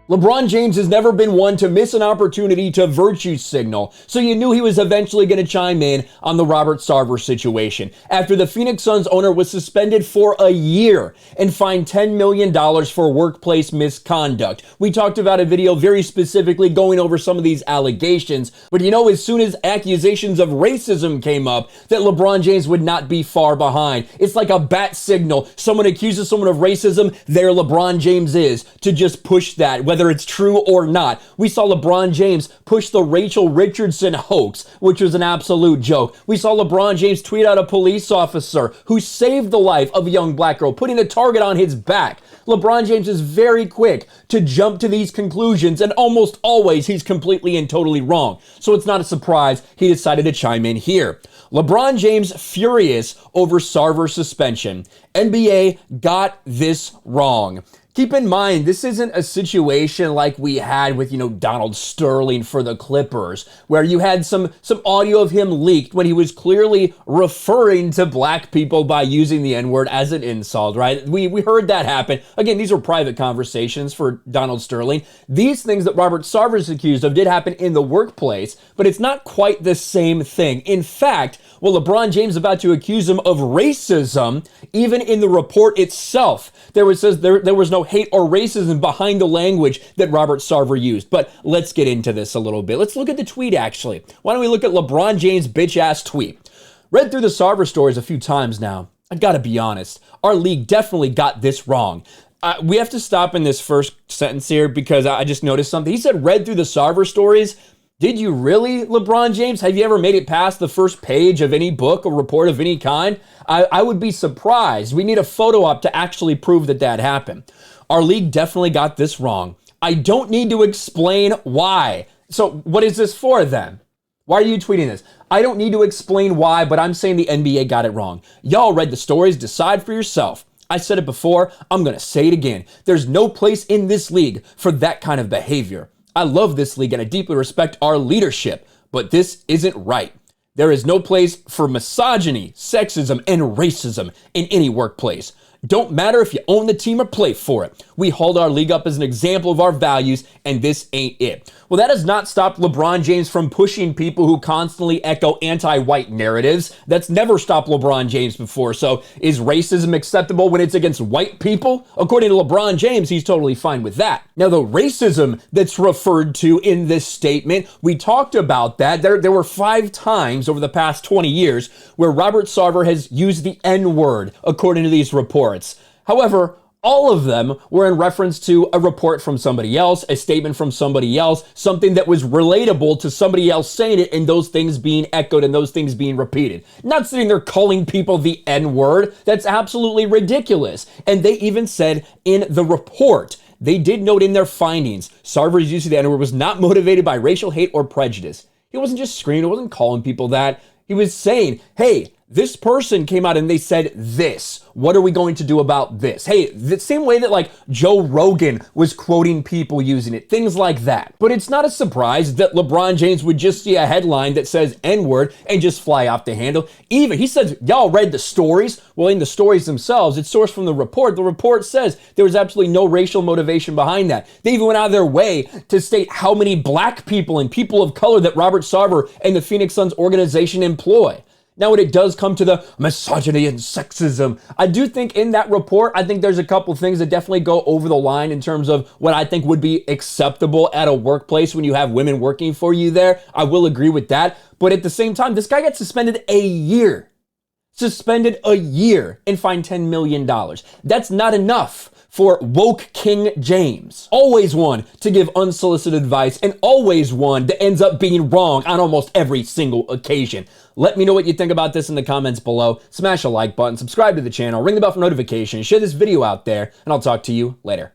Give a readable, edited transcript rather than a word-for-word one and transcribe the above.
LeBron James has never been one to miss an opportunity to virtue signal, so you knew he was eventually going to chime in on the Robert Sarver situation. After the Phoenix Suns owner was suspended for a year and fined $10 million for workplace misconduct. We talked about a video very specifically going over some of these allegations, but you know, as soon as accusations of racism came up, that LeBron James would not be far behind. It's like a bat signal. Someone accuses someone of racism, there LeBron James is, to just push that, whether it's true or not. We saw LeBron James push the Rachel Richardson hoax, which was an absolute joke. We saw LeBron James tweet out a police officer who saved the life of a young black girl, putting a target on his back. LeBron James is very quick to jump to these conclusions, and almost always he's completely and totally wrong. So it's not a surprise he decided to chime in here. LeBron James furious over Sarver suspension. NBA got this wrong. Keep in mind, this isn't a situation like we had with, Donald Sterling for the Clippers, where you had some audio of him leaked when he was clearly referring to black people by using the N-word as an insult, right? We heard that happen. Again, these were private conversations for Donald Sterling. These things that Robert Sarver is accused of did happen in the workplace, but it's not quite the same thing. In fact, LeBron James is about to accuse him of racism, even in the report itself, there was no hate or racism behind the language that Robert Sarver used. But let's get into this a little bit. Let's look at the tweet, actually. Why don't we look at LeBron James' bitch-ass tweet? Read through the Sarver stories a few times now. I gotta be honest, our league definitely got this wrong. We have to stop in this first sentence here because I just noticed something. He said, read through the Sarver stories. Did you really, LeBron James? Have you ever made it past the first page of any book or report of any kind? I would be surprised. We need a photo op to actually prove that happened. Our league definitely got this wrong. I don't need to explain why. So what is this for then? Why are you tweeting this? I don't need to explain why, but I'm saying the NBA got it wrong. Y'all read the stories, decide for yourself. I said it before, I'm going to say it again. There's no place in this league for that kind of behavior. I love this league and I deeply respect our leadership, but this isn't right. There is no place for misogyny, sexism, and racism in any workplace. Don't matter if you own the team or play for it. We hold our league up as an example of our values, and this ain't it. Well, that has not stopped LeBron James from pushing people who constantly echo anti-white narratives. That's never stopped LeBron James before. So is racism acceptable when it's against white people? According to LeBron James, he's totally fine with that. Now, the racism that's referred to in this statement, we talked about that. There were 5 times over the past 20 years where Robert Sarver has used the N-word, according to these reports. However, all of them were in reference to a report from somebody else, a statement from somebody else, something that was relatable to somebody else saying it, and those things being echoed and those things being repeated. Not sitting there calling people the N-word. That's absolutely ridiculous. And they even said in the report, they did note in their findings, Sarver's use of the N-word was not motivated by racial hate or prejudice. He wasn't just screaming, he wasn't calling people that. He was saying, hey, this person came out and they said this. What are we going to do about this? Hey, the same way that like Joe Rogan was quoting people using it, things like that. But it's not a surprise that LeBron James would just see a headline that says N-word and just fly off the handle. Even, he says, y'all read the stories? Well, in the stories themselves, it's sourced from the report. The report says there was absolutely no racial motivation behind that. They even went out of their way to state how many black people and people of color that Robert Sarver and the Phoenix Suns organization employ. Now, when it does come to the misogyny and sexism, I do think in that report, I think there's a couple things that definitely go over the line in terms of what I think would be acceptable at a workplace when you have women working for you there. I will agree with that. But at the same time, this guy got suspended a year. Suspended a year and fined $10 million. That's not enough for woke King James. Always one to give unsolicited advice and always one that ends up being wrong on almost every single occasion. Let me know what you think about this in the comments below. Smash a like button, subscribe to the channel, ring the bell for notifications, share this video out there, and I'll talk to you later.